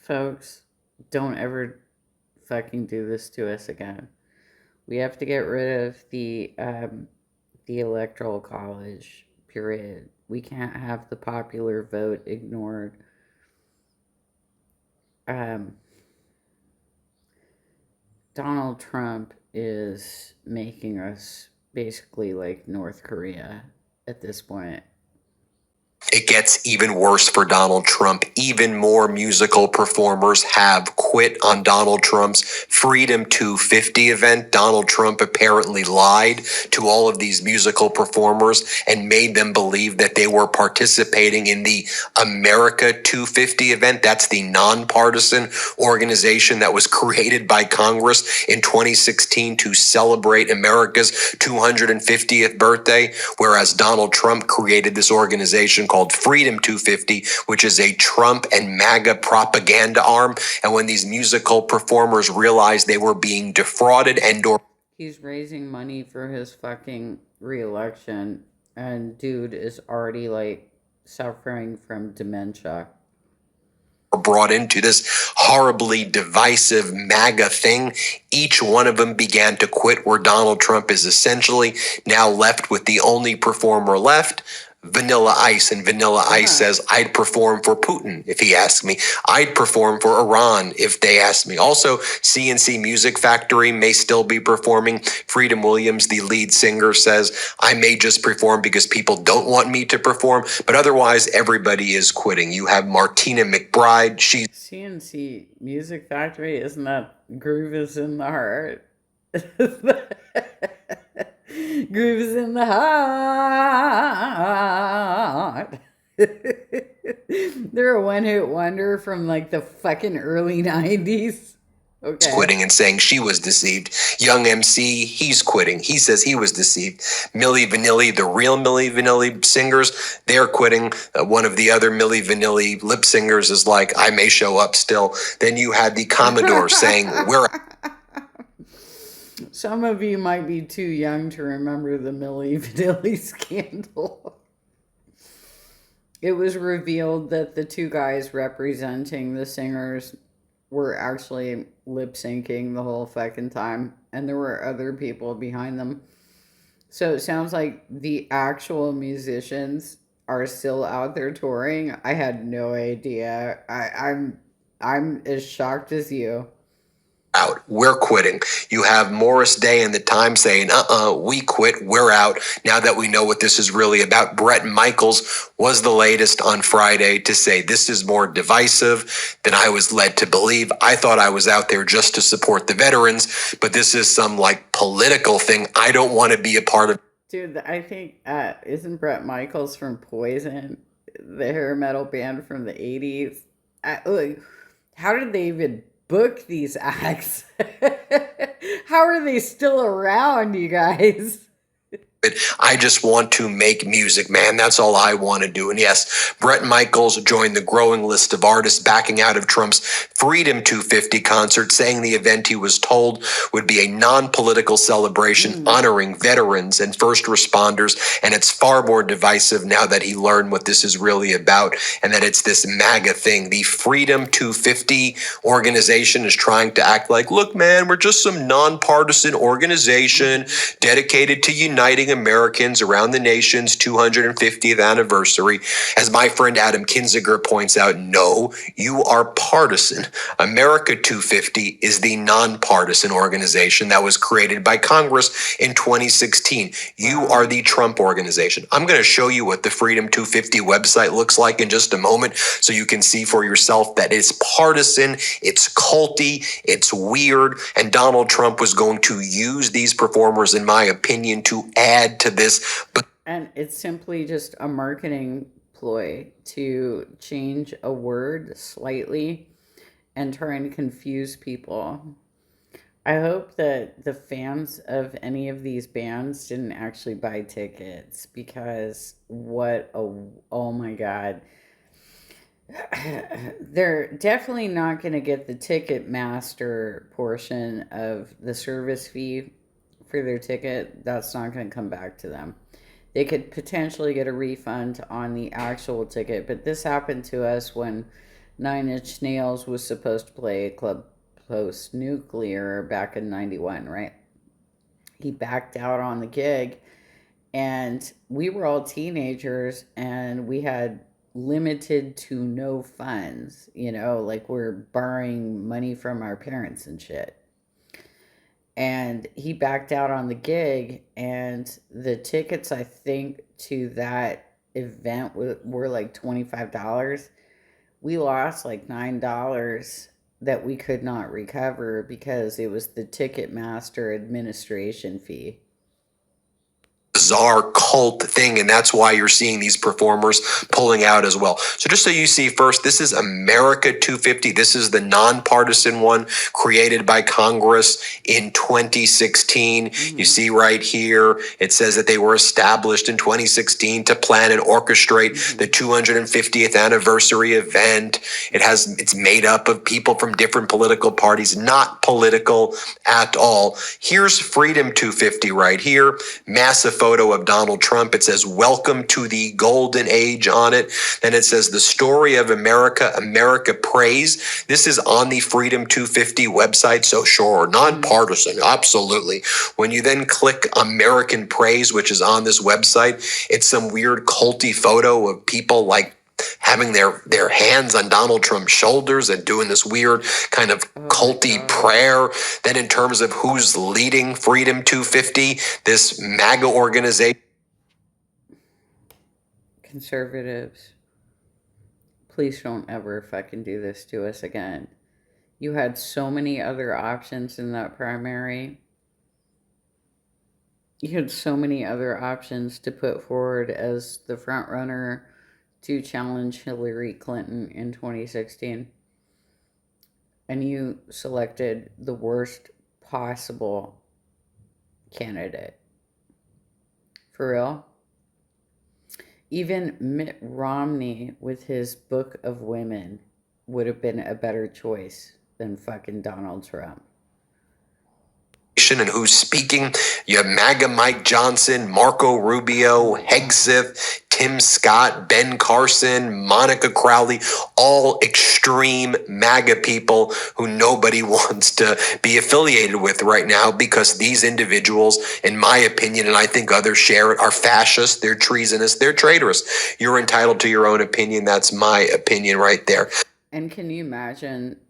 Folks, don't ever fucking do this to us again. We have to get rid of the electoral college. Period. We can't have the popular vote ignored. Um, Donald Trump is making us basically like North Korea at this point. It gets even worse for Donald Trump. Even more musical performers have quit on Donald Trump's Freedom 250 event. Donald Trump apparently lied to all of these musical performers and made them believe that they were participating in the America 250 event. That's the nonpartisan organization that was created by Congress in 2016 to celebrate America's 250th birthday, whereas Donald Trump created this organization called Freedom 250, which is a Trump and MAGA propaganda arm. And when these musical performers realized they were being defrauded and or He's raising money for his fucking reelection, and dude is already like suffering from dementia. brought into this horribly divisive MAGA thing, each one of them began to quit, where Donald Trump is essentially now left with the only performer left, Vanilla Ice. And Vanilla Ice says, I'd perform for Putin if he asked me. I'd perform for Iran if they asked me. Also, CNC Music Factory may still be performing. Freedom Williams, the lead singer, says, I may just perform because people don't want me to perform, but otherwise everybody is quitting. You have Martina McBride. She's CNC Music Factory, isn't that Groove is in the Heart? Groove is in the heart. They're a one-hit wonder from like the fucking early 90s. Okay. Quitting and saying she was deceived. Young MC, he's quitting. He says he was deceived. Milli Vanilli, the real Milli Vanilli singers, they're quitting. One of the other Milli Vanilli lip singers is like, I may show up still. Then you had the Commodore saying, we're Some of you might be too young to remember the Milli Vanilli scandal. It was revealed that the two guys representing the singers were actually lip syncing the whole fucking time, and there were other people behind them. So it sounds like the actual musicians are still out there touring. I had no idea. I'm as shocked as you. out. We're quitting. You have Morris Day and the Times saying, we quit. We're out. Now that we know what this is really about, Bret Michaels was the latest on Friday to say this is more divisive than I was led to believe. I thought I was out there just to support the veterans, but this is some like political thing I don't want to be a part of. Dude, I think, isn't Bret Michaels from Poison, the hair metal band from the 80s? How did they even book these acts? How are they still around, you guys? I just want to make music, man. That's all I want to do. And yes, Bret Michaels joined the growing list of artists backing out of Trump's Freedom 250 concert, saying the event he was told would be a non-political celebration honoring veterans and first responders. And it's far more divisive now that he learned what this is really about and that it's this MAGA thing. The Freedom 250 organization is trying to act like, look, man, we're just some nonpartisan organization dedicated to uniting Americans around the nation's 250th anniversary. As my friend Adam Kinzinger points out, no, you are partisan. America 250 is the nonpartisan organization that was created by Congress in 2016. You are the Trump organization. I'm going to show you what the Freedom 250 website looks like in just a moment so you can see for yourself that it's partisan, it's culty, it's weird, and Donald Trump was going to use these performers, in my opinion, to add to this. And it's simply just a marketing ploy to change a word slightly and try and confuse people. I hope that the fans of any of these bands didn't actually buy tickets, because oh my God. They're definitely not going to get the Ticketmaster portion of the service fee for their ticket. That's not going to come back to them. They could potentially get a refund on the actual ticket, but this happened to us when Nine Inch Nails was supposed to play Club Post Nuclear back in 91, right? He backed out on the gig, and we were all teenagers and we had limited to no funds, like we're borrowing money from our parents and shit. And he backed out on the gig, and the tickets, I think, to that event were like $25. We lost like $9 that we could not recover because it was the Ticketmaster administration fee. Bizarre cult thing, and that's why you're seeing these performers pulling out as well. So just so you see, first, this is America 250. This is the nonpartisan one created by Congress in 2016. You see right here, it says that they were established in 2016 to plan and orchestrate the 250th anniversary event. It's made up of people from different political parties, not political at all. Here's Freedom 250 right here, massive photo of Donald Trump. It says, "Welcome to the Golden Age" on it. Then it says, "The story of America, America prays." This is on the Freedom 250 website. So sure, nonpartisan, absolutely. When you then click American Praise, which is on this website, it's some weird culty photo of people like having their hands on Donald Trump's shoulders and doing this weird kind of culty prayer. Then in terms of who's leading Freedom 250, this MAGA organization. Conservatives, please don't ever fucking do this to us again. You had so many other options in that primary. You had so many other options to put forward as the front runner to challenge Hillary Clinton in 2016. And you selected the worst possible candidate. For real? Even Mitt Romney with his Book of Women would have been a better choice than fucking Donald Trump. And who's speaking? You have MAGA Mike Johnson, Marco Rubio, Hegseth, Tim Scott, Ben Carson, Monica Crowley, all extreme MAGA people who nobody wants to be affiliated with right now, because these individuals, in my opinion, and I think others share it, are fascists, they're treasonous, they're traitorous. You're entitled to your own opinion. That's my opinion right there. And can you imagine,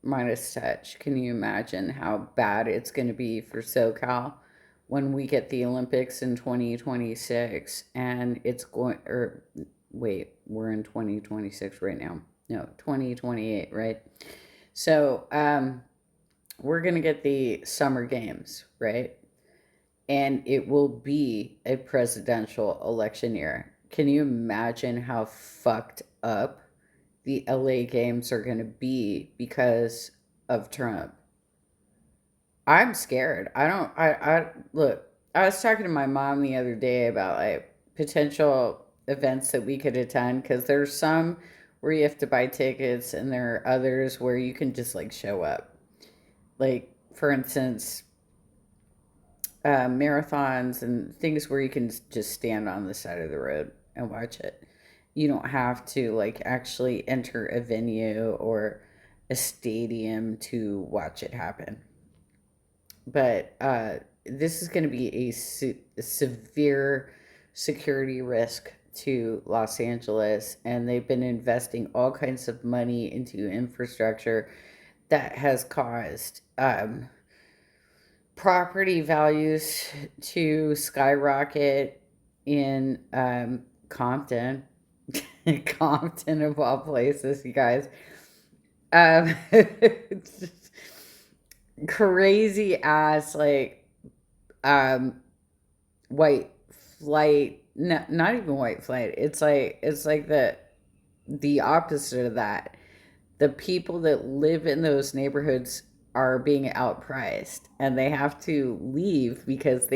minus touch, can you imagine how bad it's going to be for SoCal when we get the Olympics in 2026 and it's going, or wait, we're in 2026 right now. No, 2028, right? So, we're going to get the Summer Games, right? And it will be a presidential election year. Can you imagine how fucked up the LA Games are going to be because of Trump? I'm scared. Look, I was talking to my mom the other day about like potential events that we could attend, because there's some where you have to buy tickets and there are others where you can just like show up. Like, for instance, marathons and things where you can just stand on the side of the road and watch it. You don't have to like actually enter a venue or a stadium to watch it happen. But this is going to be a severe security risk to Los Angeles, and they've been investing all kinds of money into infrastructure that has caused property values to skyrocket in Compton. Compton of all places, you guys. It's just crazy ass, like, white flight. No, not even white flight. It's like the opposite of that. The people that live in those neighborhoods are being outpriced, and they have to leave because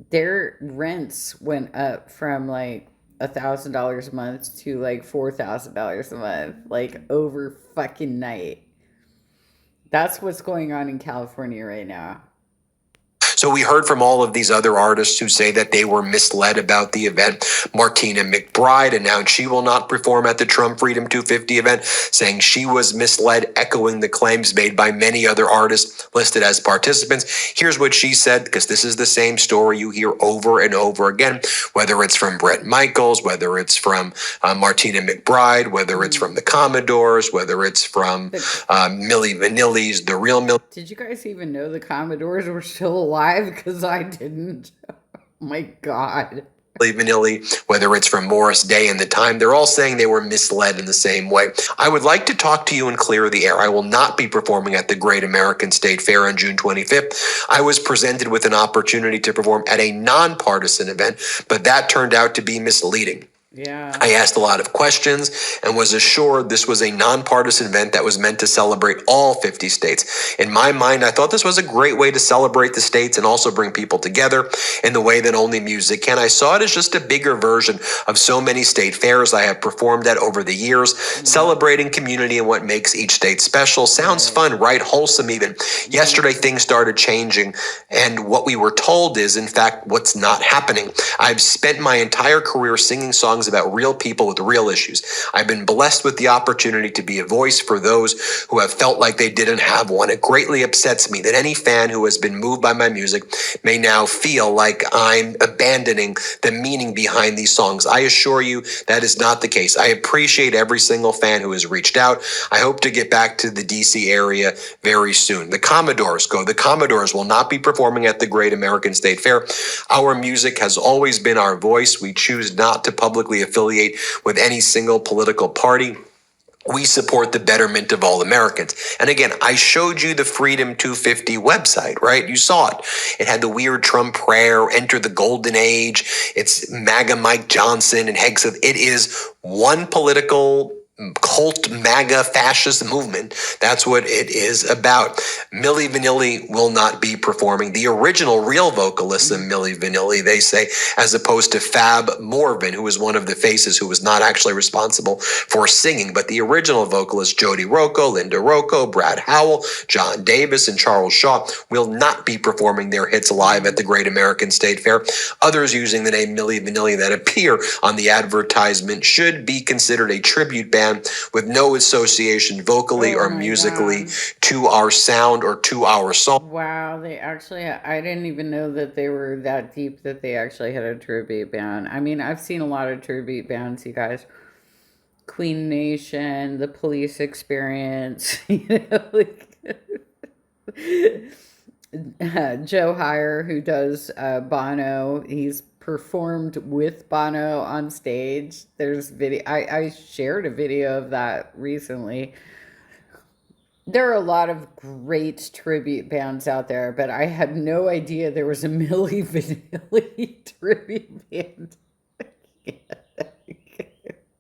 their rents went up from like $1,000 a month to like $4,000 a month, like over fucking night. That's what's going on in California right now. So we heard from all of these other artists who say that they were misled about the event. Martina McBride announced she will not perform at the Trump Freedom 250 event, saying she was misled, echoing the claims made by many other artists listed as participants. Here's what she said, because this is the same story you hear over and over again, whether it's from Bret Michaels, whether it's from Martina McBride, whether it's from the Commodores, whether it's from Milli Vanilli's, the real Milli. Did you guys even know the Commodores were still alive? Because I didn't. Oh my God. Vanilli, whether it's from Morris Day and The Time, they're all saying they were misled in the same way. I would like to talk to you and clear the air. I will not be performing at the Great American State Fair on June 25th. I was presented with an opportunity to perform at a nonpartisan event, but that turned out to be misleading. Yeah. I asked a lot of questions and was assured this was a nonpartisan event that was meant to celebrate all 50 states. In my mind, I thought this was a great way to celebrate the states and also bring people together in the way that only music can. I saw it as just a bigger version of so many state fairs I have performed at over the years, celebrating community and what makes each state special. Sounds fun, right? Wholesome even. Yesterday, things started changing, and what we were told is, in fact, what's not happening. I've spent my entire career singing songs about real people with real issues. I've been blessed with the opportunity to be a voice for those who have felt like they didn't have one. It greatly upsets me that any fan who has been moved by my music may now feel like I'm abandoning the meaning behind these songs. I assure you that is not the case. I appreciate every single fan who has reached out. I hope to get back to the DC area very soon. The Commodores go. The Commodores will not be performing at the Great American State Fair. Our music has always been our voice. We choose not to publicly affiliate with any single political party. We support the betterment of all Americans. And again, I showed you the Freedom 250 website, right? You saw it. It had the weird Trump prayer, enter the golden age. It's MAGA Mike Johnson and Hegseth. It is one political cult MAGA fascist movement. That's what it is about. Milli Vanilli will not be performing. The original real vocalist of Milli Vanilli, they say, as opposed to Fab Morvan, who was one of the faces who was not actually responsible for singing. But the original vocalist, Jody Rocco, Linda Rocco, Brad Howell, John Davis, and Charles Shaw will not be performing their hits live at the Great American State Fair. Others using the name Milli Vanilli that appear on the advertisement should be considered a tribute band with no association vocally or musically to our sound or to our song. Wow, I didn't even know that they were that deep that they actually had a tribute band. I mean, I've seen a lot of tribute bands, you guys. Queen Nation, The Police Experience, Joe Heyer, who does Bono. He's performed with Bono on stage. There's video. I shared a video of that recently. There are a lot of great tribute bands out there, but I had no idea there was a Milli Vanilli tribute band.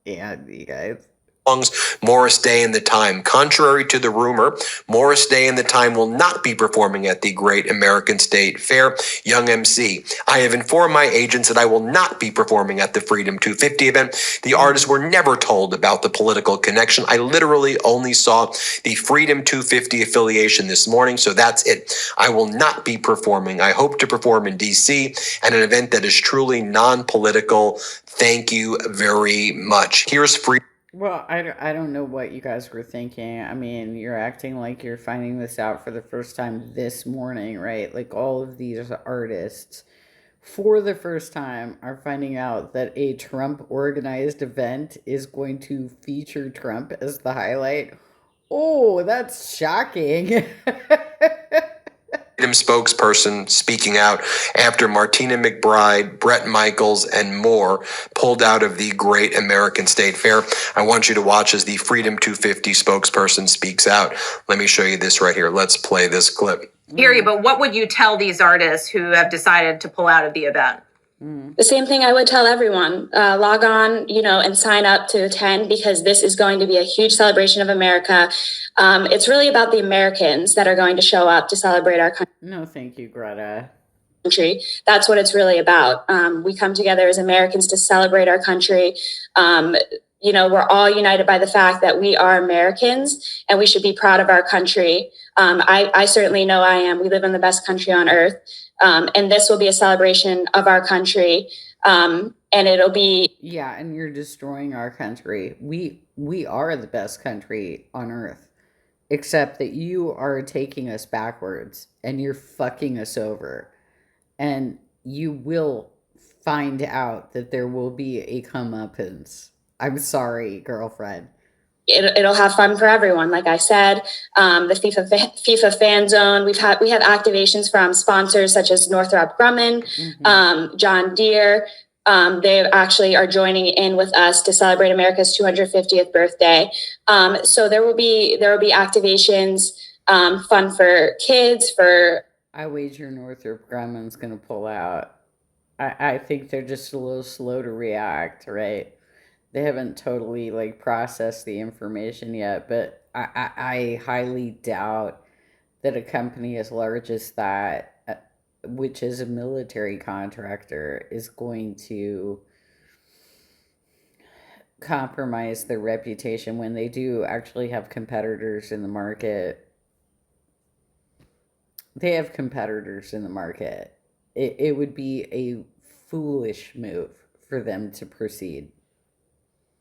Yeah, you guys. Songs, Morris Day and The Time. Contrary to the rumor, Morris Day and The Time will not be performing at the Great American State Fair. Young MC. I have informed my agents that I will not be performing at the Freedom 250 event. The artists were never told about the political connection. I literally only saw the Freedom 250 affiliation this morning, so that's it. I will not be performing. I hope to perform in DC at an event that is truly non-political. Thank you very much. Here's free. Well, I don't know what you guys were thinking. I mean, you're acting like you're finding this out for the first time this morning, right? Like all of these artists, for the first time, are finding out that a Trump organized event is going to feature Trump as the highlight. Oh, that's shocking. Spokesperson speaking out after Martina McBride, Bret Michaels, and more pulled out of the Great American State Fair. I want you to watch as the Freedom 250 spokesperson speaks out. Let me show you this right here. Let's play this clip. Hear you, but what would you tell these artists who have decided to pull out of the event? The same thing I would tell everyone, log on, and sign up to attend, because this is going to be a huge celebration of America. It's really about the Americans that are going to show up to celebrate our country. No, thank you, Greta. That's what it's really about. We come together as Americans to celebrate our country. We're all united by the fact that we are Americans and we should be proud of our country. I certainly know I am. We live in the best country on earth. And this will be a celebration of our country. And it'll be Yeah, and you're destroying our country. We are the best country on earth, except that you are taking us backwards and you're fucking us over. And you will find out that there will be a comeuppance. I'm sorry, girlfriend. it'll have fun for everyone. Like I said, the FIFA fan zone. We have activations from sponsors such as Northrop Grumman, John Deere. They actually are joining in with us to celebrate America's 250th birthday. So there will be activations, fun for kids. I wager Northrop Grumman's gonna pull out. I think they're just a little slow to react, right? They haven't totally like processed the information yet, but I highly doubt that a company as large as that, which is a military contractor, is going to compromise their reputation when they do actually have competitors in the market. They have competitors in the market. It would be a foolish move for them to proceed.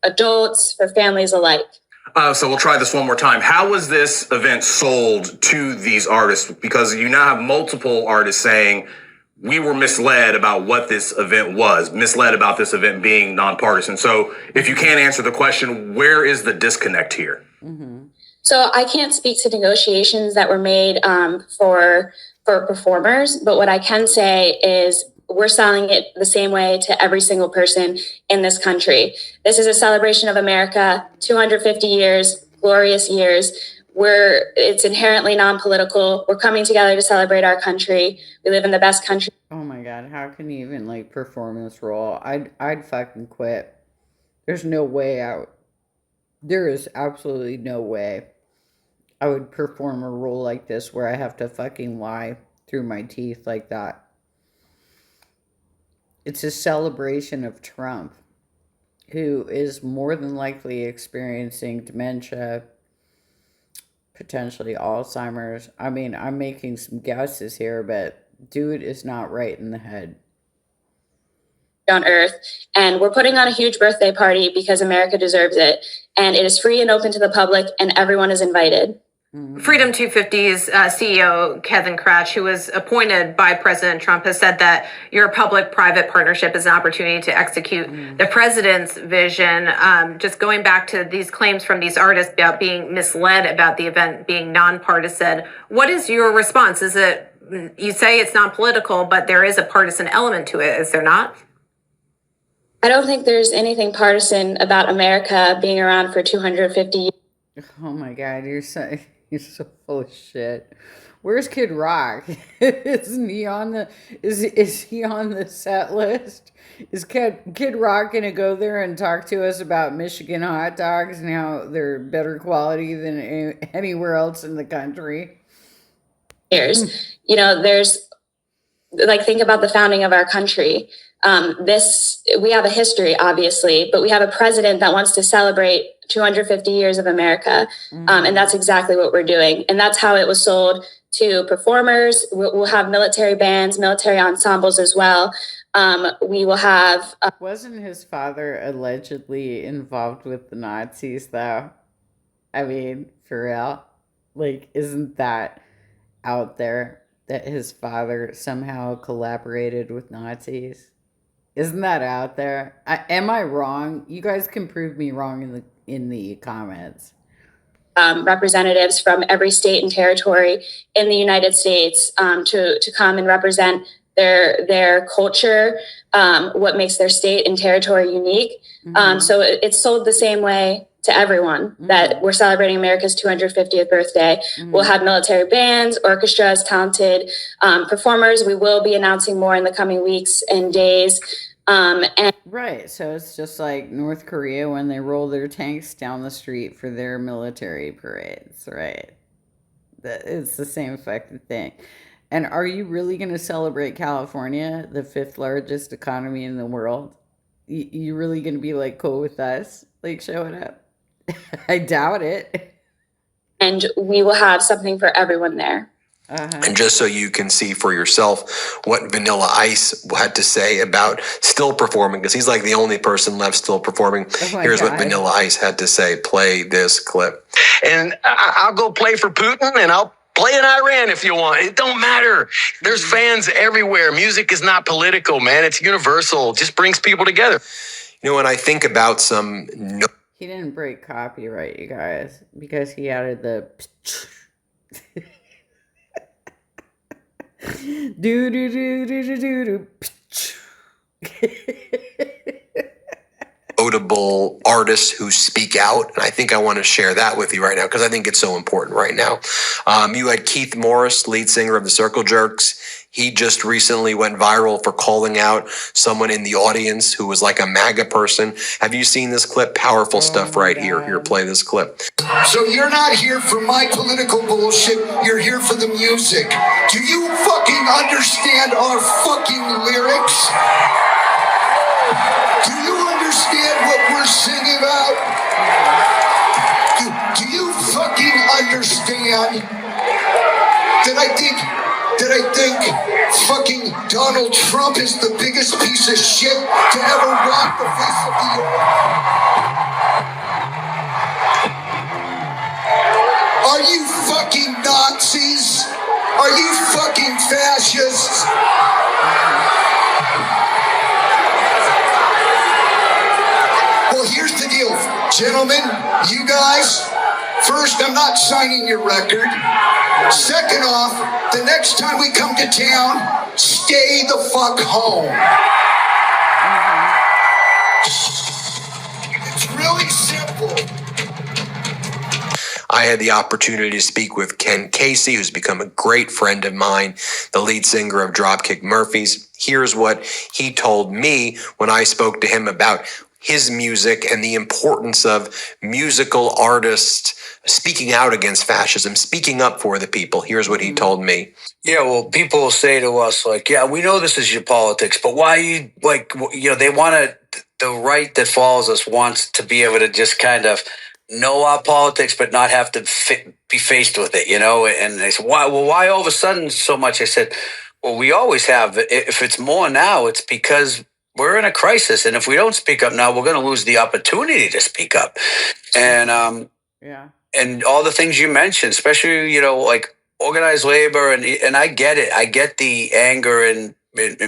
Adults, for families alike. So we'll try this one more time. How was this event sold to these artists? Because you now have multiple artists saying we were misled about what this event was, misled about this event being nonpartisan. So if you can't answer the question, where is the disconnect here? So I can't speak to negotiations that were made for performers, but what I can say is we're selling it the same way to every single person in this country. This is a celebration of America, 250 years, glorious years. It's inherently non-political. We're coming together to celebrate our country. We live in the best country. Oh my god, how can you even like perform this role? I'd fucking quit. There's no way there is absolutely no way I would perform a role like this where I have to fucking lie through my teeth like that. It's a celebration of Trump, who is more than likely experiencing dementia, potentially Alzheimer's. I mean, I'm making some guesses here, but dude is not right in the head. On earth, and we're putting on a huge birthday party because America deserves it, and it is free and open to the public, and everyone is invited. Freedom 250's CEO, Kevin Cratch, who was appointed by President Trump, has said that your public-private partnership is an opportunity to execute the president's vision. Just going back to these claims from these artists about being misled about the event being nonpartisan, what is your response? Is it, you say it's not political, but there is a partisan element to it, is there not? I don't think there's anything partisan about America being around for 250 years. Oh my god, you're so full of shit. Where's Kid Rock? Isn't he on the is he on the set list? Is Kid Rock gonna go there and talk to us about Michigan hot dogs and how they're better quality than anywhere else in the country? You know, there's like, think about the founding of our country. We have a history, obviously, but we have a president that wants to celebrate 250 years of America. And that's exactly what we're doing. And that's how it was sold to performers. We'll have military bands, military ensembles as well. We will have... Wasn't his father allegedly involved with the Nazis, though? I mean, for real? Like, isn't that out there? That his father somehow collaborated with Nazis? Isn't that out there? Am I wrong? You guys can prove me wrong in the comments. Representatives from every state and territory in the United States to come and represent their culture, what makes their state and territory unique. So it's sold the same way to everyone that we're celebrating America's 250th birthday. We'll have military bands, orchestras, talented performers. We will be announcing more in the coming weeks and days. Right, so it's just like North Korea when they roll their tanks down the street for their military parades, right? It's the same fucking thing. And are you really going to celebrate California, the 5th largest economy in the world? You really going to be like cool with us, like showing up? I doubt it. And we will have something for everyone there. And just so you can see for yourself what Vanilla Ice had to say about still performing, because he's like the only person left still performing. my Here's what God. Vanilla Ice had to say. Play this clip. And I'll go play for Putin, and I'll play in Iran if you want. It don't matter. There's fans everywhere. Music is not political, man. It's universal. It just brings people together. You know, when I think about some He didn't break copyright, you guys, because he added the do do do do do do do. notable artists who speak out, and I think I want to share that with you right now because I think it's so important right now. You had Keith Morris, lead singer of the Circle Jerks. He just recently went viral for calling out someone in the audience who was like a MAGA person. Have you seen this clip? Powerful stuff right here. Here, play this clip. So you're not here for my political bullshit. You're here for the music. Do you fucking understand our fucking lyrics? Do you understand what we're singing about? Do you fucking understand that I think fucking Donald Trump is the biggest piece of shit to ever walk the face of the earth? Are you fucking Nazis? Are you fucking fascists? Well, here's the deal, gentlemen, you guys. First, I'm not signing your record. Second off, the next time we come to town, stay the fuck home. It's really simple. I had the opportunity to speak with Ken Casey, who's become a great friend of mine, the lead singer of Dropkick Murphys. Here's what he told me when I spoke to him about his music and the importance of musical artists speaking out against fascism, speaking up for the people. Here's what he told me. Yeah, well, people will say to us, like, yeah, we know this is your politics, but why you, like, you know, they want to, the right that follows us wants to be able to just kind of know our politics, but not have to be faced with it, you know? And they said, why all of a sudden so much? I said, well, we always have. If it's more now, it's because we're in a crisis. And if we don't speak up now, we're going to lose the opportunity to speak up. And, Yeah. and all the things you mentioned, especially, you know, like organized labor, and I get it. I get the anger and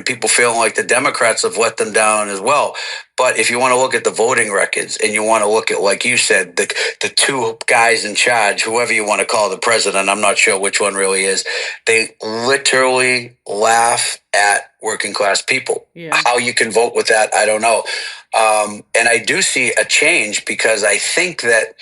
people feeling like the Democrats have let them down as well. But if you want to look at the voting records and you want to look at, like you said, the two guys in charge, whoever you want to call the president, I'm not sure which one really is, they literally laugh at working class people. Yeah. How you can vote with that, I don't know. And I do see a change because I think that,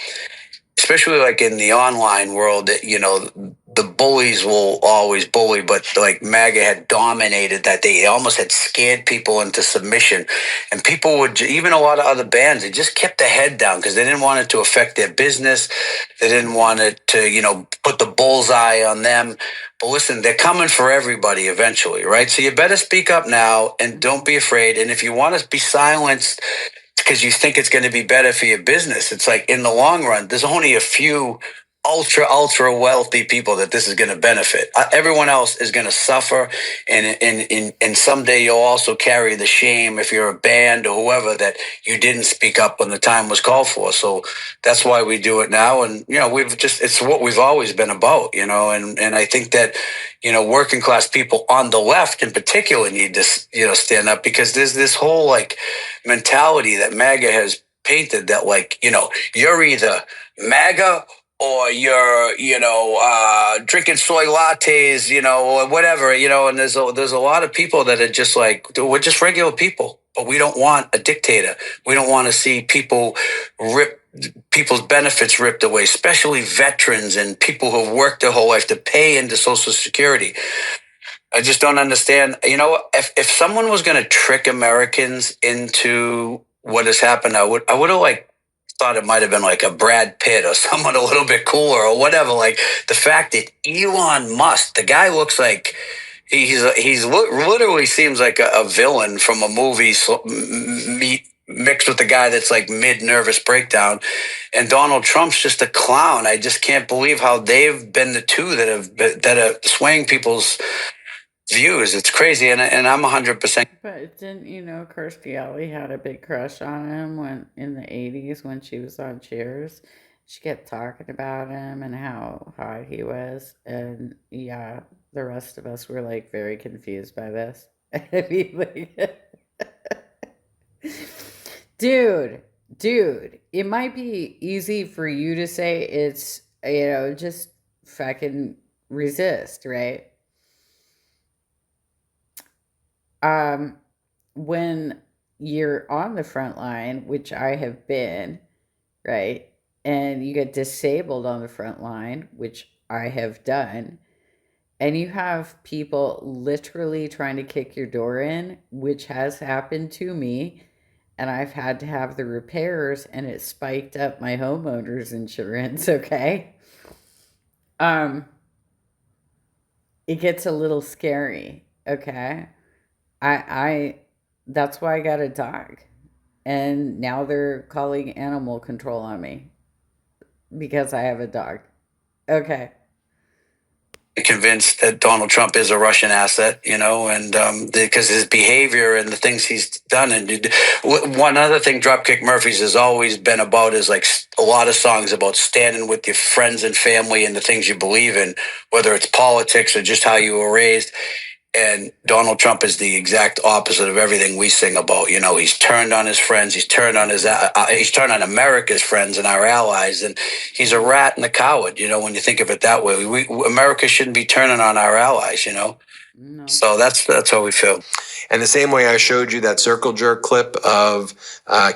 especially like in the online world, you know, the bullies will always bully, but like MAGA had dominated that. They almost had scared people into submission, and people would, even a lot of other bands, they just kept their head down because they didn't want it to affect their business. They didn't want it to, you know, put the bullseye on them. But listen, they're coming for everybody eventually, right? So you better speak up now and don't be afraid. And if you want to be silenced because you think it's going to be better for your business, it's like in the long run, there's only a few ultra wealthy people that this is going to benefit. Everyone else is going to suffer, and someday you'll also carry the shame, if you're a band or whoever, that you didn't speak up when the time was called for. So that's why we do it now. And you know, it's what we've always been about, you know, and I think that, you know, working class people on the left in particular need to, you know, stand up, because there's this whole like mentality that MAGA has painted that, like, you know, you're either MAGA or you're, you know, drinking soy lattes, you know, or whatever, you know. And there's a lot of people that are just like, we're just regular people, but we don't want a dictator. We don't want to see people's benefits ripped away, especially veterans and people who've worked their whole life to pay into Social Security. I just don't understand. You know, if someone was going to trick Americans into what has happened, I would have like thought it might have been like a Brad Pitt or someone a little bit cooler or whatever. Like the fact that Elon Musk, the guy looks like he's literally seems like a villain from a movie, mixed with the guy that's like mid-nervous breakdown. And Donald Trump's just a clown. I just can't believe how they've been the two that are swaying people's views. It's crazy, and I'm 100%. But didn't you know Kirstie Alley had a big crush on him when in the 80s when she was on Cheers? She kept talking about him and how hot he was. And yeah, the rest of us were like very confused by this. I mean, like, dude, it might be easy for you to say it's, just fucking resist, right? When you're on the front line, which I have been, right? And you get disabled on the front line, which I have done, and you have people literally trying to kick your door in, which has happened to me, and I've had to have the repairs, and it spiked up my homeowner's insurance, okay? It gets a little scary, okay? That's why I got a dog. And now they're calling animal control on me because I have a dog. Okay. Convinced that Donald Trump is a Russian asset, and because his behavior and the things he's done. And one other thing Dropkick Murphys has always been about is like a lot of songs about standing with your friends and family and the things you believe in, whether it's politics or just how you were raised. And Donald Trump is the exact opposite of everything we sing about. He's turned on his friends. He's turned on he's turned on America's friends and our allies. And he's a rat and a coward, when you think of it that way. America shouldn't be turning on our allies, No. So that's how we feel. And the same way I showed you that circle jerk clip of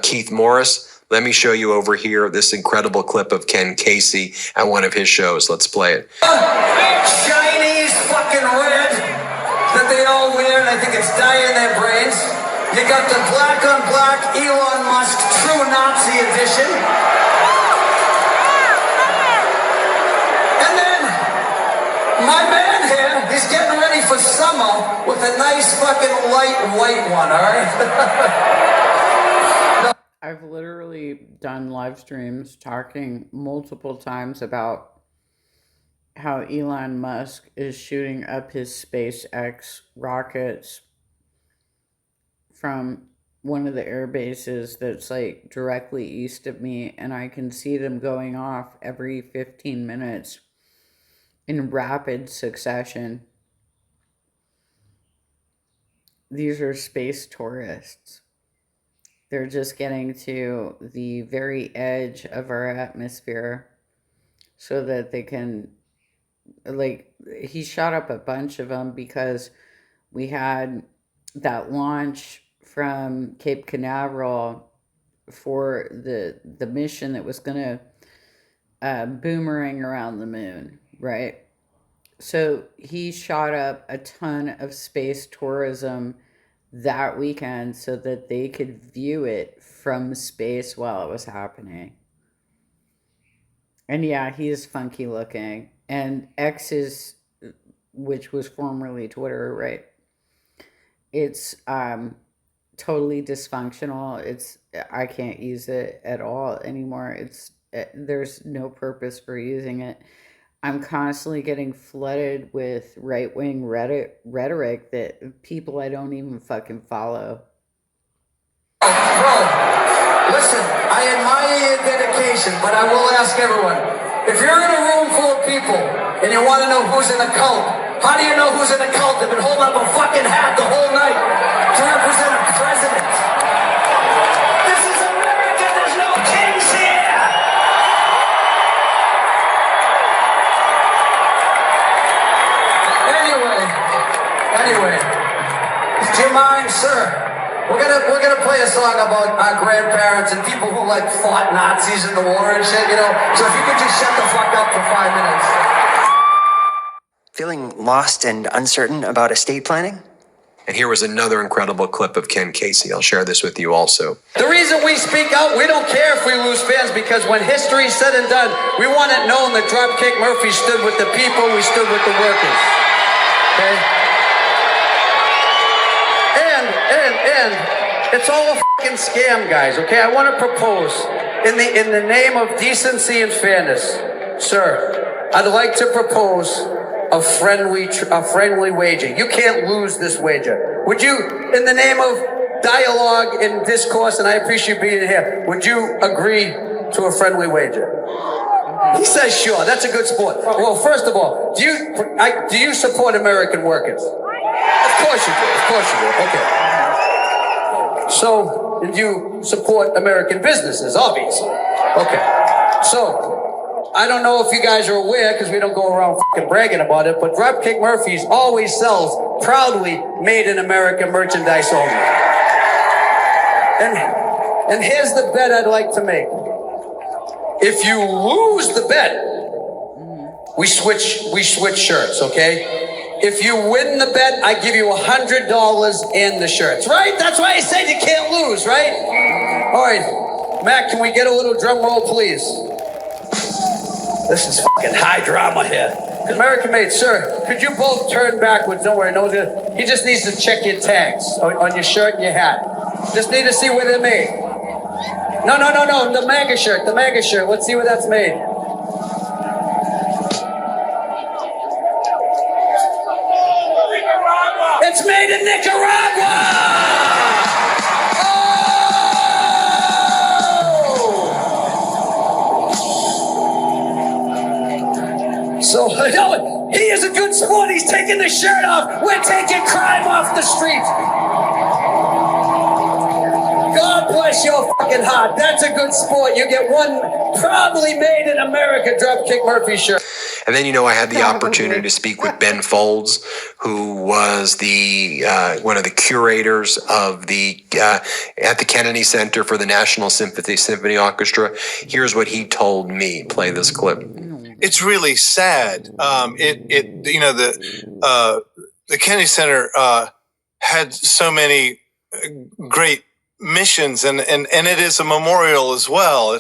Keith Morris, let me show you over here this incredible clip of Ken Casey at one of his shows. Let's play it. Chinese fucking red that they all wear, and I think it's dye in their brains. You got the black on black Elon Musk true Nazi edition. And then my man here, he's getting ready for summer with a nice fucking light white one, all right? I've literally done live streams talking multiple times about how Elon Musk is shooting up his SpaceX rockets from one of the air bases that's like directly east of me, and I can see them going off every 15 minutes in rapid succession. These are space tourists. They're just getting to the very edge of our atmosphere so that they can, like, he shot up a bunch of them because we had that launch from Cape Canaveral for the mission that was going to boomerang around the moon, right? So he shot up a ton of space tourism that weekend so that they could view it from space while it was happening. And yeah, he's funky looking. And X is, which was formerly Twitter, right? It's totally dysfunctional. I can't use it at all anymore. There's no purpose for using it. I'm constantly getting flooded with right-wing rhetoric that people I don't even fucking follow. Bro, listen, I admire your dedication, but I will ask everyone, if you're in a room full of people and you want to know who's in a cult, how do you know who's in a cult? They've been holding up a fucking hat the whole night to represent a president. This is America, there's no kings here! Anyway, do you mind, sir? We're gonna play a song about our grandparents and people who like fought Nazis in the war and shit, So if you could just shut the fuck up for 5 minutes. Feeling lost and uncertain about estate planning? And here was another incredible clip of Ken Casey. I'll share this with you also. The reason we speak out, we don't care if we lose fans, because when history's said and done, we want it known that Dropkick Murphy stood with the people, we stood with the workers. Okay? It's all a fucking scam, guys. Okay, I want to propose in the name of decency and fairness, sir. I'd like to propose a friendly wager. You can't lose this wager. Would you, in the name of dialogue and discourse, and I appreciate you being here, would you agree to a friendly wager? He says sure. That's a good sport. Well, first of all, do you support American workers? Of course you do. Of course you do. Okay. So, do you support American businesses? Obviously. Okay. So, I don't know if you guys are aware, because we don't go around fucking bragging about it, but Dropkick Murphys always sells proudly made in America merchandise only. And here's the bet I'd like to make. If you lose the bet, we switch shirts, okay? If you win the bet, I give you $100 and the shirts, right? That's why I said you can't lose, right? All right, Mac, can we get a little drum roll, please? This is fucking high drama here. American made, sir, could you both turn backwards? Don't worry, no, he just needs to check your tags on your shirt and your hat. Just need to see where they're made. No, the MAGA shirt. Let's see where that's made. It's made in Nicaragua! Oh! So, no, he is a good sport. He's taking the shirt off. We're taking crime off the street. God bless your fucking heart. That's a good sport. You get one proudly made in America Dropkick Murphy shirt. And then, I had the opportunity to speak with Ben Folds, who was the one of the curators of the at the Kennedy Center for the National Symphony Orchestra. Here's what he told me. Play this clip. It's really sad. The Kennedy Center had so many great missions, and it is a memorial as well.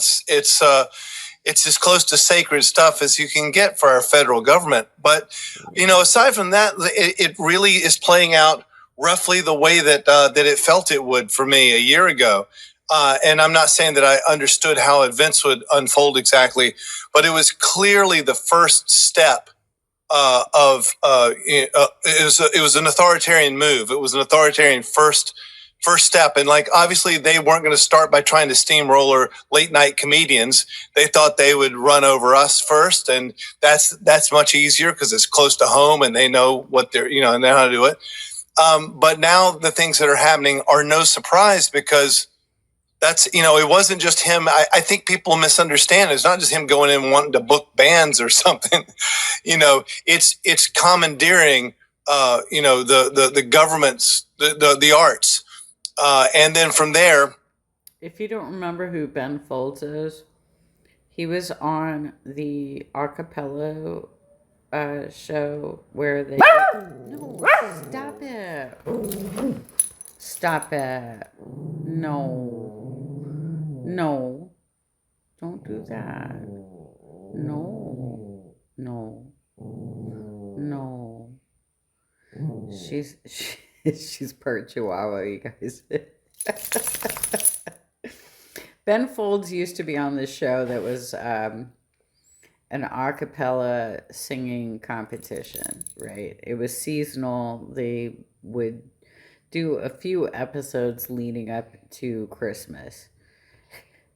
It's as close to sacred stuff as you can get for our federal government. But, aside from that, it really is playing out roughly the way that it felt it would for me a year ago. And I'm not saying that I understood how events would unfold exactly, but it was clearly the first step it was an authoritarian move. It was an authoritarian first step. And obviously they weren't going to start by trying to steamroller late night comedians. They thought they would run over us first. And that's much easier because it's close to home and they know what they're, and they know how to do it. But now the things that are happening are no surprise because that's, it wasn't just him. I think people misunderstand. It's not just him going in wanting to book bands or something. It's commandeering, the government's, the arts. And then from there, if you don't remember who Ben Folds is, he was on the acapella show where they no, stop it, no, don't do that, no, she's part Chihuahua, you guys. Ben Folds used to be on this show that was an a cappella singing competition, right? It was seasonal. They would do a few episodes leading up to Christmas.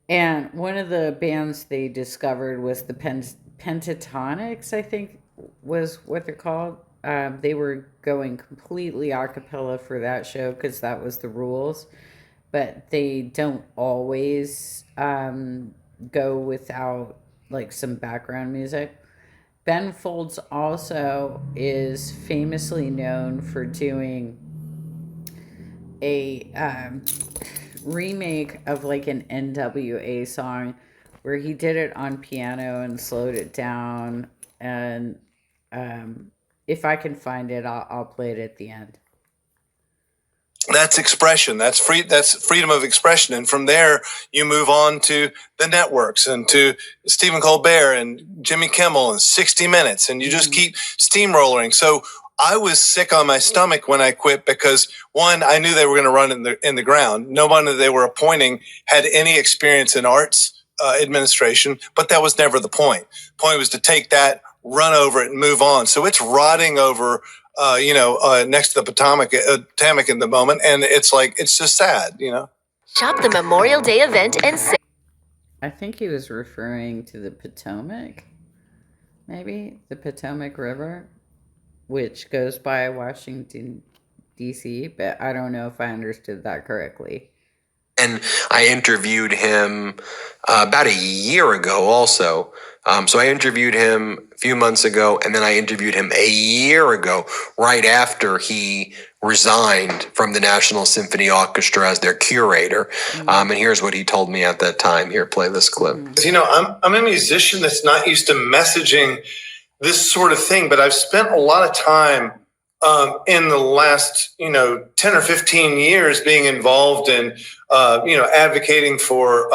And one of the bands they discovered was the Pentatonics, I think was what they're called. They were going completely a cappella for that show because that was the rules. But they don't always go without some background music. Ben Folds also is famously known for doing a remake of an NWA song where he did it on piano and slowed it down. And if I can find it, I'll play it at the end. That's expression. That's freedom of expression. And from there, you move on to the networks and to Stephen Colbert and Jimmy Kimmel and 60 Minutes. And you just keep steamrolling. So I was sick on my stomach when I quit because one, I knew they were going to run in the ground. No one that they were appointing had any experience in arts administration, but that was never the point. The point was to take that, run over it, and move on. So it's rotting over, next to the Potomac in the moment, and it's just sad, Shop the Memorial Day event and save. I think he was referring to the Potomac, maybe the Potomac River, which goes by Washington, D.C., but I don't know if I understood that correctly. And I interviewed him about a year ago also. So I interviewed him a few months ago, and then I interviewed him a year ago, right after he resigned from the National Symphony Orchestra as their curator. And here's what he told me at that time. Here, play this clip. I'm a musician that's not used to messaging this sort of thing, but I've spent a lot of time in the last, 10 or 15 years being involved in, advocating for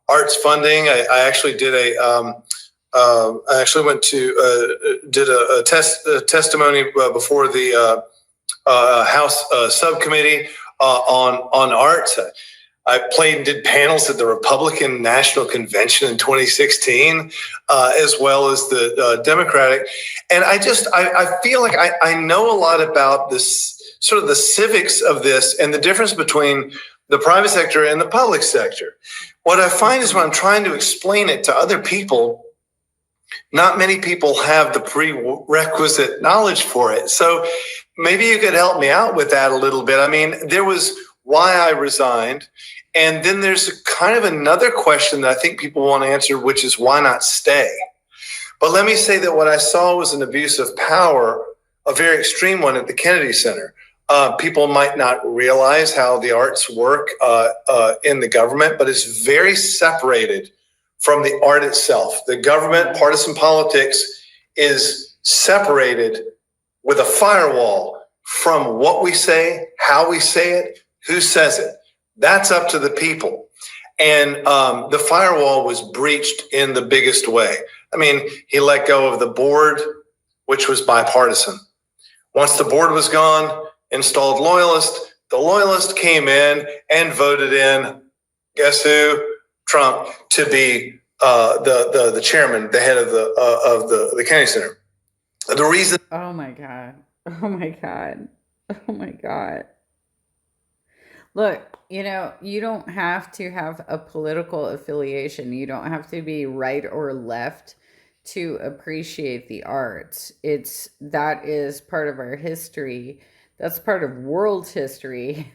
arts funding. I actually did I actually went to did a testimony before the House subcommittee on arts. I played and did panels at the Republican National Convention in 2016, as well as the Democratic. And I feel like I know a lot about this, sort of the civics of this and the difference between the private sector and the public sector. What I find is when I'm trying to explain it to other people, not many people have the prerequisite knowledge for it. So maybe you could help me out with that a little bit. I mean, there was why I resigned. And then there's kind of another question that I think people want to answer, which is why not stay? But let me say that what I saw was an abuse of power, a very extreme one at the Kennedy Center. People might not realize how the arts work in the government, but it's very separated from the art itself. The government, partisan politics is separated with a firewall from what we say, how we say it, who says it. That's up to the people. And the firewall was breached in the biggest way. I mean, he let go of the board, which was bipartisan. Once the board was gone, installed loyalist. The loyalist came in and voted in, guess who? Trump, to be the chairman, the head of the Kennedy Center. The reason. Oh my God. Oh my God. Oh my God. Look, you don't have to have a political affiliation. You don't have to be right or left to appreciate the arts. That is part of our history. That's part of world history.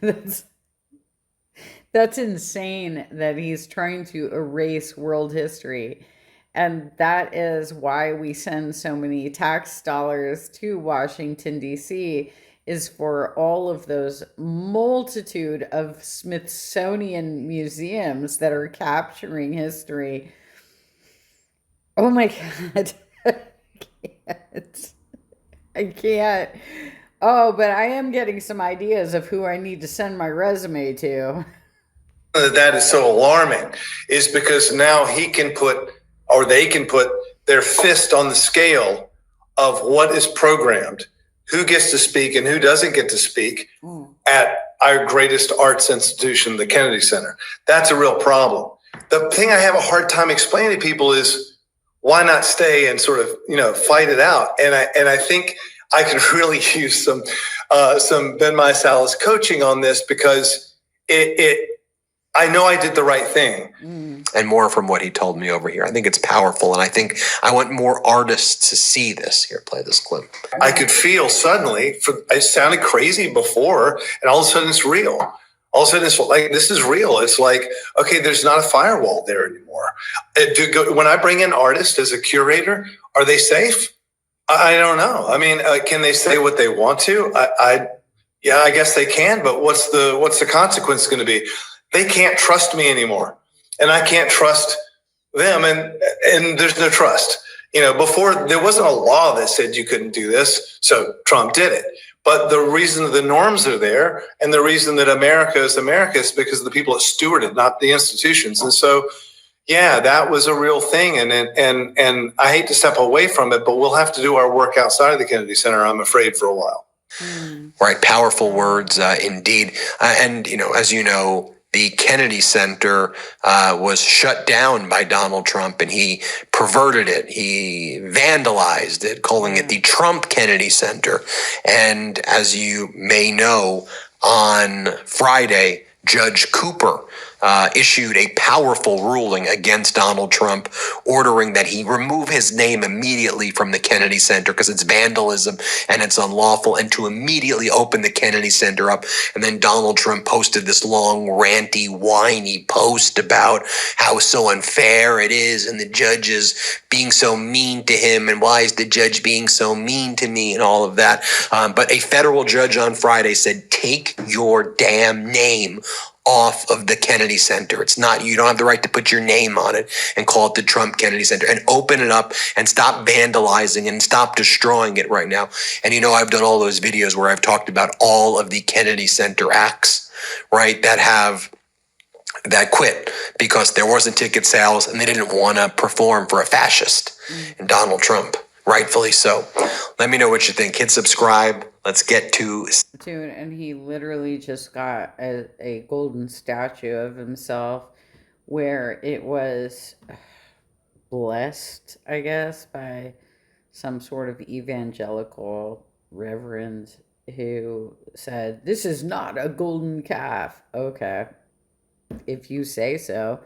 That's insane that he's trying to erase world history. And that is why we send so many tax dollars to Washington, D.C., is for all of those multitude of Smithsonian museums that are capturing history. Oh my God. I can't. Oh, but I am getting some ideas of who I need to send my resume to. That is so alarming is because now they can put their fist on the scale of what is programmed, who gets to speak and who doesn't get to speak at our greatest arts institution, the Kennedy Center. That's a real problem. The thing I have a hard time explaining to people is why not stay and sort of, fight it out. And I think I could really use some Ben Meiselas coaching on this because I know I did the right thing. And more from what he told me over here. I think it's powerful, and I think I want more artists to see this. Here, play this clip. I could feel suddenly, it sounded crazy before, and all of a sudden it's real. All of a sudden it's like, this is real. It's like, okay, there's not a firewall there anymore. When I bring in artists as a curator, are they safe? I don't know. I mean, can they say what they want to? Yeah, I guess they can, but what's the consequence going to be? They can't trust me anymore, and I can't trust them, and there's no trust. Before there wasn't a law that said you couldn't do this, so Trump did it. But the reason the norms are there, and the reason that America is because of the people that steward it, not the institutions. And so, yeah, that was a real thing. And I hate to step away from it, but we'll have to do our work outside of the Kennedy Center, I'm afraid, for a while. Right. Powerful words, indeed. And, as you know, the Kennedy Center was shut down by Donald Trump, and he perverted it. He vandalized it, calling it the Trump Kennedy Center. And as you may know, on Friday, Judge Cooper issued a powerful ruling against Donald Trump, ordering that he remove his name immediately from the Kennedy Center because it's vandalism and it's unlawful, and to immediately open the Kennedy Center up. And then Donald Trump posted this long, ranty, whiny post about how so unfair it is and the judge is being so mean to him, and why is the judge being so mean to me, and all of that. But a federal judge on Friday said, take your damn name off of the Kennedy Center. It's not, you don't have the right to put your name on it and call it the Trump Kennedy Center, and open it up and stop vandalizing and stop destroying it right now. And I've done all those videos where I've talked about all of the Kennedy Center acts, right, that quit because there wasn't ticket sales and they didn't want to perform for a fascist and Donald Trump. Rightfully so. Let me know what you think. Hit subscribe. Let's get to... Dude, and he literally just got a golden statue of himself where it was blessed, I guess, by some sort of evangelical reverend who said, this is not a golden calf. Okay, if you say so.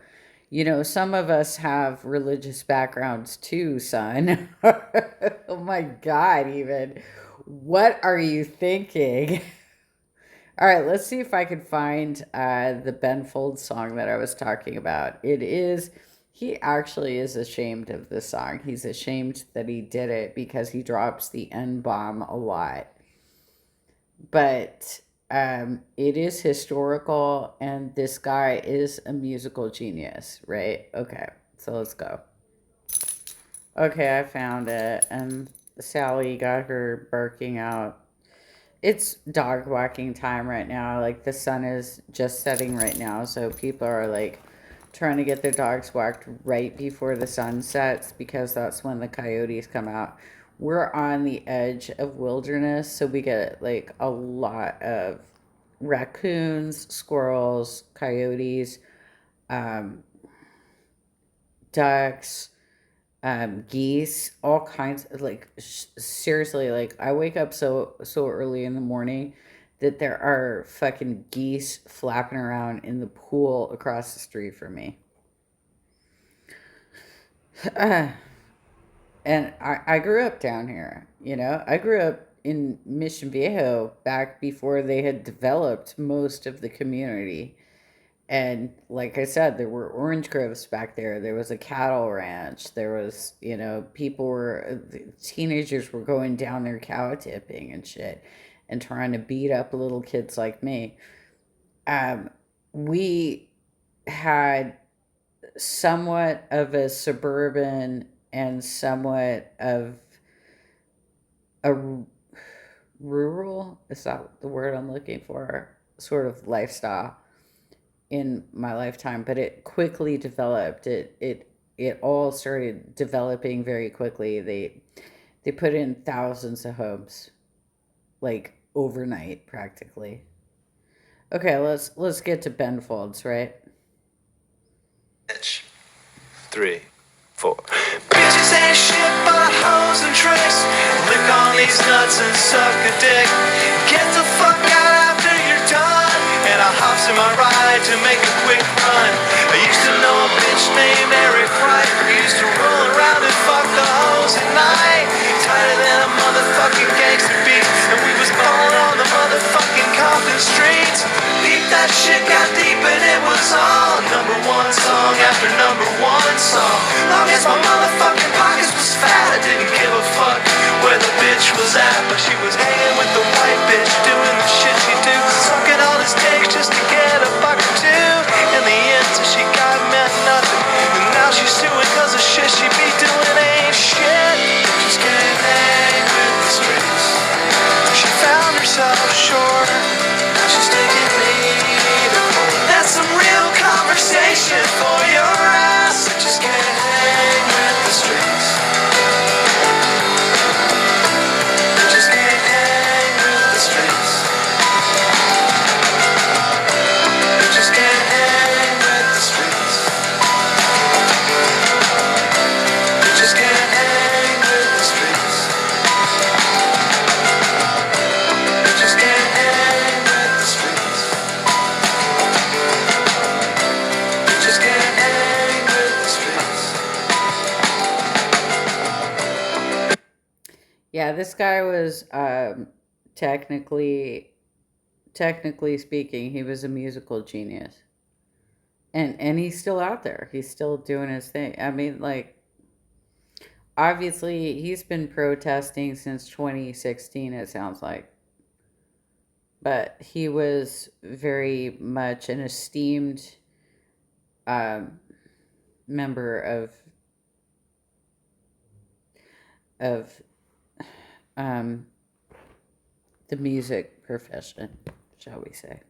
Some of us have religious backgrounds too, son. Oh my God, even. What are you thinking? All right, let's see if I can find the Ben Folds song that I was talking about. He actually is ashamed of this song. He's ashamed that he did it because he drops the N-bomb a lot. But it is historical, and this guy is a musical genius, right? Okay, so let's go. Okay, I found it, and Sally got her barking out. It's dog walking time right now. Like, the sun is just setting right now, so people are like trying to get their dogs walked right before the sun sets because that's when the coyotes come out. We're on the edge of wilderness, so we get like a lot of raccoons, squirrels, coyotes, ducks, geese, all kinds of, like, seriously, like, I wake up so early in the morning that there are fucking geese flapping around in the pool across the street from me. And I grew up down here, I grew up in Mission Viejo back before they had developed most of the community. And like I said, there were orange groves back there. There was a cattle ranch. There was, teenagers were going down there cow tipping and shit and trying to beat up little kids like me. We had somewhat of a suburban and somewhat of a rural, is that the word I'm looking for, sort of lifestyle in my lifetime, but it quickly developed. It all started developing very quickly. They put in thousands of homes, like overnight, practically. Okay, let's get to Ben Folds, right? 3, 4. Bitches ain't shit but hoes and tricks. Lick on these nuts and suck a dick. Get the fuck out after you're done, and I hops in my ride to make a quick run. I used to know a bitch named Eric Wright. We used to roll around and fuck the hoes at night, tighter than a motherfucking gangster beat, and we was balling on the motherfucking Compton streets. Beat that shit got deep and it was on number one song after number one song. Long as my motherfucking pockets was fat, I didn't give a fuck where the bitch was at, but she was hanging with the white bitch, doing the shit she do, sucking all his dicks just to get a buck or two. In the end, so she got meant nothing, and now she's suing cause the shit she be doing ain't Yeah, this guy was technically speaking, he was a musical genius. And he's still out there. He's still doing his thing. I mean, like, obviously he's been protesting since 2016, it sounds like. But he was very much an esteemed member of the music profession, shall we say.